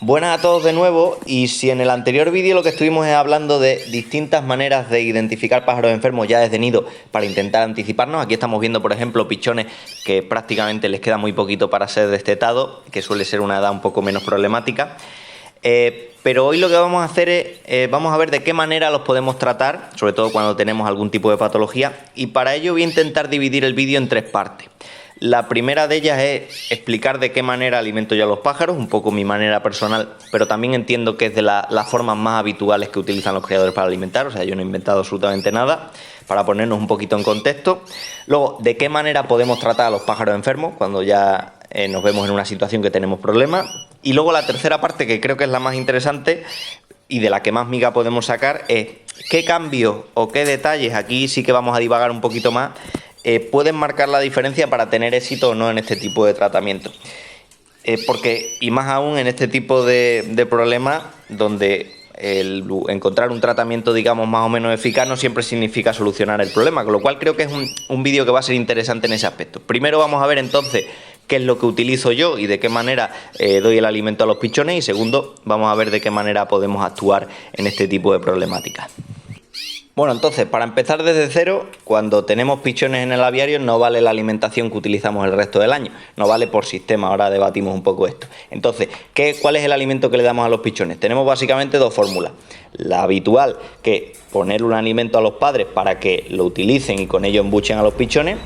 Buenas a todos de nuevo, y si en el anterior vídeo lo que estuvimos es hablando de distintas maneras de identificar pájaros enfermos ya desde nido para intentar anticiparnos, aquí estamos viendo por ejemplo pichones que prácticamente les queda muy poquito para ser destetados, que suele ser una edad un poco menos problemática. Pero hoy lo que vamos a hacer es, vamos a ver de qué manera los podemos tratar, sobre todo cuando tenemos algún tipo de patología, y para ello voy a intentar dividir el vídeo en tres partes. La primera de ellas es explicar de qué manera alimento yo a los pájaros, un poco mi manera personal, pero también entiendo que es de las formas más habituales que utilizan los criadores para alimentar, o sea, yo no he inventado absolutamente nada, para ponernos un poquito en contexto. Luego, de qué manera podemos tratar a los pájaros enfermos cuando ya nos vemos en una situación que tenemos problemas. Y luego la tercera parte, que creo que es la más interesante y de la que más miga podemos sacar, es qué cambios o qué detalles, aquí sí que vamos a divagar un poquito más, pueden marcar la diferencia para tener éxito o no en este tipo de tratamiento. Porque, y más aún en este tipo de problemas, donde encontrar un tratamiento, digamos, más o menos eficaz no siempre significa solucionar el problema, con lo cual creo que es un vídeo que va a ser interesante en ese aspecto. Primero vamos a ver entonces qué es lo que utilizo yo y de qué manera doy el alimento a los pichones, y segundo, vamos a ver de qué manera podemos actuar en este tipo de problemáticas. Bueno, entonces, para empezar desde cero, cuando tenemos pichones en el aviario no vale la alimentación que utilizamos el resto del año, no vale por sistema, ahora debatimos un poco esto. Entonces, ¿cuál es el alimento que le damos a los pichones? Tenemos básicamente dos fórmulas. La habitual, que es poner un alimento a los padres para que lo utilicen y con ello embuchen a los pichones,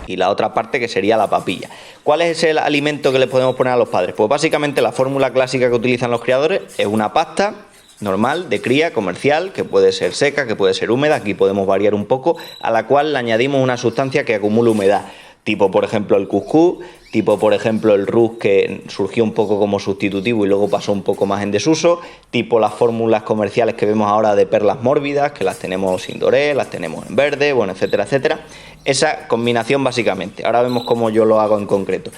y la otra parte que sería la papilla. ¿Cuál es el alimento que le podemos poner a los padres? Pues básicamente la fórmula clásica que utilizan los criadores es una pasta normal, de cría, comercial, que puede ser seca, que puede ser húmeda, aquí podemos variar un poco, a la cual le añadimos una sustancia que acumula humedad, tipo por ejemplo el cuscús, tipo por ejemplo el rus, que surgió un poco como sustitutivo y luego pasó un poco más en desuso, tipo las fórmulas comerciales que vemos ahora de perlas mórbidas, que las tenemos sin doré, las tenemos en verde, bueno, etcétera, etcétera. Esa combinación básicamente. Ahora vemos cómo yo lo hago en concreto.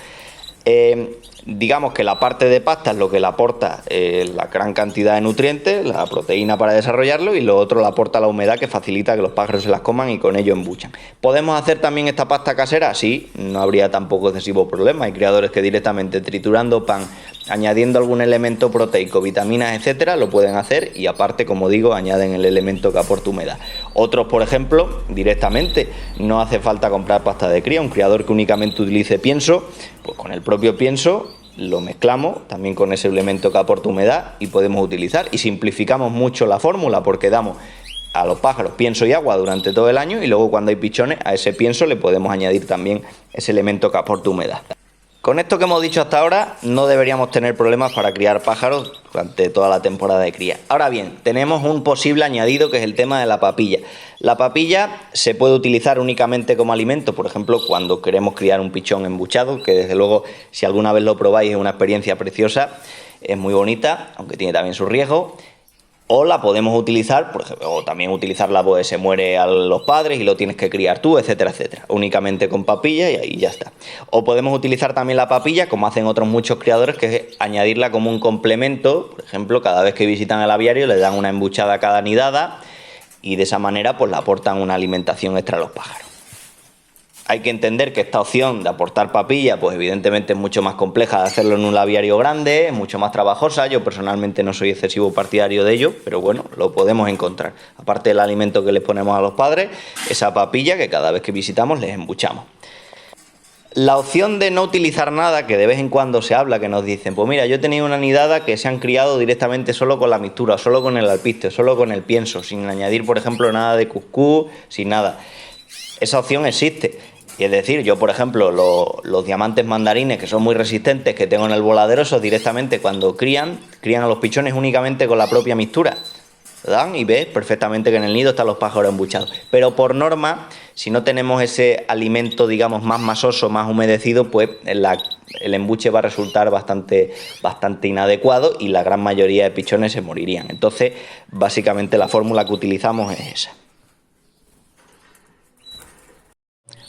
Digamos que la parte de pasta es lo que le aporta la gran cantidad de nutrientes, la proteína para desarrollarlo, y lo otro le aporta la humedad, que facilita que los pájaros se las coman y con ello embuchan. ¿Podemos hacer también esta pasta casera? Sí, no habría tampoco excesivo problema. Hay criadores que directamente triturando pan, añadiendo algún elemento proteico, vitaminas, etcétera, lo pueden hacer, y aparte, como digo, añaden el elemento que aporta humedad. Otros, por ejemplo, directamente no hace falta comprar pasta de cría. Un criador que únicamente utilice pienso, pues con el propio pienso lo mezclamos también con ese elemento que aporta humedad y podemos utilizar, y simplificamos mucho la fórmula porque damos a los pájaros pienso y agua durante todo el año, y luego cuando hay pichones a ese pienso le podemos añadir también ese elemento que aporta humedad. Con esto que hemos dicho hasta ahora no deberíamos tener problemas para criar pájaros durante toda la temporada de cría. Ahora bien, tenemos un posible añadido, que es el tema de la papilla. La papilla se puede utilizar únicamente como alimento, por ejemplo, cuando queremos criar un pichón embuchado, que desde luego si alguna vez lo probáis es una experiencia preciosa, es muy bonita, aunque tiene también sus riesgos. O la podemos utilizar, por ejemplo, o también utilizarla, pues se muere a los padres y lo tienes que criar tú, etcétera, etcétera. Únicamente con papilla y ahí ya está. O podemos utilizar también la papilla, como hacen otros muchos criadores, que es añadirla como un complemento. Por ejemplo, cada vez que visitan el aviario le dan una embuchada a cada nidada y de esa manera pues le aportan una alimentación extra a los pájaros. Hay que entender que esta opción de aportar papilla, pues evidentemente es mucho más compleja de hacerlo en un aviario grande, es mucho más trabajosa. Yo personalmente no soy excesivo partidario de ello, pero bueno, lo podemos encontrar. Aparte del alimento que les ponemos a los padres, esa papilla que cada vez que visitamos les embuchamos. La opción de no utilizar nada, que de vez en cuando se habla, que nos dicen, pues mira, yo he tenido una nidada que se han criado directamente solo con la mixtura, solo con el alpiste, solo con el pienso, sin añadir, por ejemplo, nada de cuscús, sin nada. Esa opción existe. Y es decir, yo por ejemplo, los diamantes mandarines, que son muy resistentes, que tengo en el voladero, esos directamente cuando crían a los pichones únicamente con la propia mixtura. ¿Verdad? Y ves perfectamente que en el nido están los pájaros embuchados. Pero por norma, si no tenemos ese alimento, digamos, más masoso, más humedecido, pues el embuche va a resultar bastante inadecuado y la gran mayoría de pichones se morirían. Entonces, básicamente la fórmula que utilizamos es esa.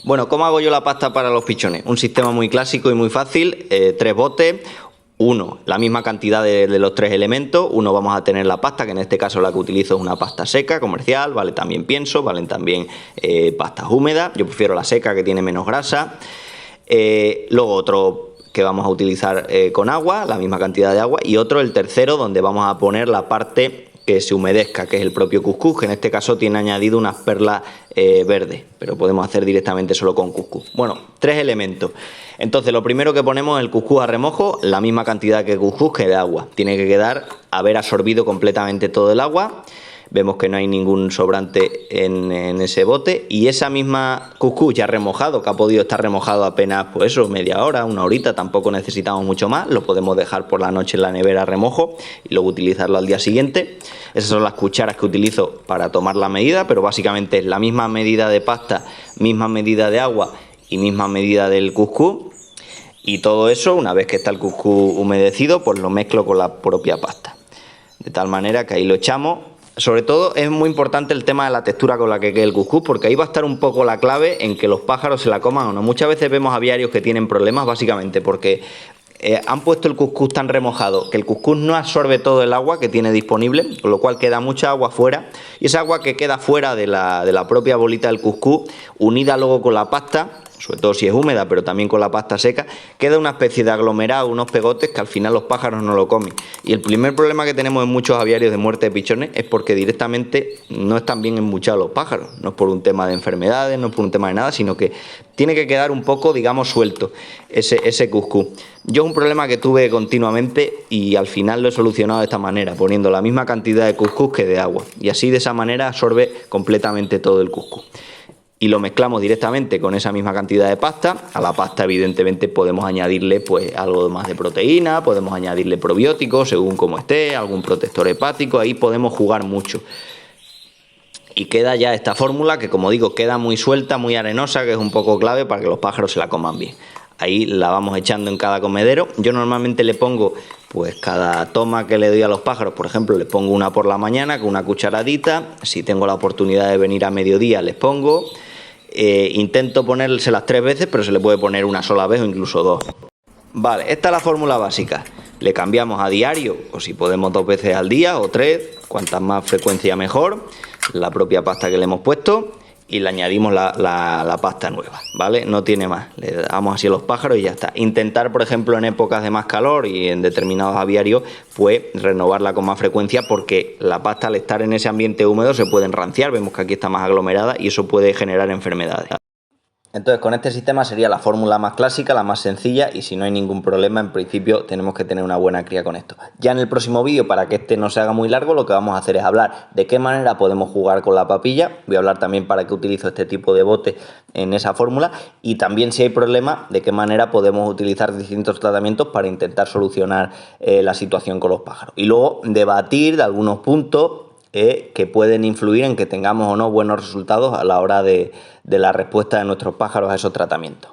Bueno, ¿cómo hago yo la pasta para los pichones? Un sistema muy clásico y muy fácil, 3 botes, la misma cantidad de los 3 elementos. Uno vamos a tener la pasta, que en este caso la que utilizo es una pasta seca, comercial, vale también pienso, valen también pastas húmedas, yo prefiero la seca que tiene menos grasa. Luego otro que vamos a utilizar con agua, la misma cantidad de agua, y otro, el tercero, donde vamos a poner la parte que se humedezca, que es el propio cuscús, que en este caso tiene añadido unas perlas verdes, pero podemos hacer directamente solo con cuscús. Bueno, 3 elementos. Entonces, lo primero que ponemos es el cuscús a remojo, la misma cantidad que cuscús que de agua. Tiene que quedar, haber absorbido completamente todo el agua. Vemos que no hay ningún sobrante en ese bote, y esa misma cuscús ya remojado, que ha podido estar remojado apenas, pues eso, media hora, una horita, tampoco necesitamos mucho más, lo podemos dejar por la noche en la nevera a remojo y luego utilizarlo al día siguiente. Esas son las cucharas que utilizo para tomar la medida, pero básicamente es la misma medida de pasta, misma medida de agua y misma medida del cuscús. Y todo eso, una vez que está el cuscús humedecido, pues lo mezclo con la propia pasta, de tal manera que ahí lo echamos. Sobre todo es muy importante el tema de la textura con la que quede el cuscús, porque ahí va a estar un poco la clave en que los pájaros se la coman o no. Muchas veces vemos aviarios que tienen problemas básicamente porque han puesto el cuscús tan remojado que el cuscús no absorbe todo el agua que tiene disponible, con lo cual queda mucha agua fuera, y esa agua que queda fuera de la propia bolita del cuscús, unida luego con la pasta, sobre todo si es húmeda, pero también con la pasta seca, queda una especie de aglomerado, unos pegotes que al final los pájaros no lo comen. Y el primer problema que tenemos en muchos aviarios de muerte de pichones es porque directamente no están bien embuchados los pájaros. No es por un tema de enfermedades, no es por un tema de nada, sino que tiene que quedar un poco, digamos, suelto ese cuscús. Yo es un problema que tuve continuamente y al final lo he solucionado de esta manera, poniendo la misma cantidad de cuscús que de agua. Y así de esa manera absorbe completamente todo el cuscús. Y lo mezclamos directamente con esa misma cantidad de pasta. A la pasta evidentemente podemos añadirle pues algo más de proteína, podemos añadirle probióticos según como esté, algún protector hepático, ahí podemos jugar mucho. Y queda ya esta fórmula que, como digo, queda muy suelta, muy arenosa, que es un poco clave para que los pájaros se la coman bien. Ahí la vamos echando en cada comedero. Yo normalmente le pongo, pues cada toma que le doy a los pájaros, por ejemplo, les pongo una por la mañana con una cucharadita. Si tengo la oportunidad de venir a mediodía, les pongo. Intento ponérselas 3 veces, pero se le puede poner una sola vez o incluso 2. Vale, esta es la fórmula básica. Le cambiamos a diario, o si podemos 2 veces al día o 3, cuantas más frecuencia mejor, la propia pasta que le hemos puesto, y le añadimos la pasta nueva, ¿vale? No tiene más, le damos así a los pájaros y ya está. Intentar, por ejemplo, en épocas de más calor y en determinados aviarios, pues renovarla con más frecuencia, porque la pasta, al estar en ese ambiente húmedo, se puede enranciar. Vemos que aquí está más aglomerada y eso puede generar enfermedades. Entonces, con este sistema sería la fórmula más clásica, la más sencilla, y si no hay ningún problema, en principio tenemos que tener una buena cría con esto. Ya en el próximo vídeo, para que este no se haga muy largo, lo que vamos a hacer es hablar de qué manera podemos jugar con la papilla. Voy a hablar también para qué utilizo este tipo de bote en esa fórmula, y también, si hay problema, de qué manera podemos utilizar distintos tratamientos para intentar solucionar la situación con los pájaros. Y luego debatir de algunos puntos que pueden influir en que tengamos o no buenos resultados a la hora de la respuesta de nuestros pájaros a esos tratamientos.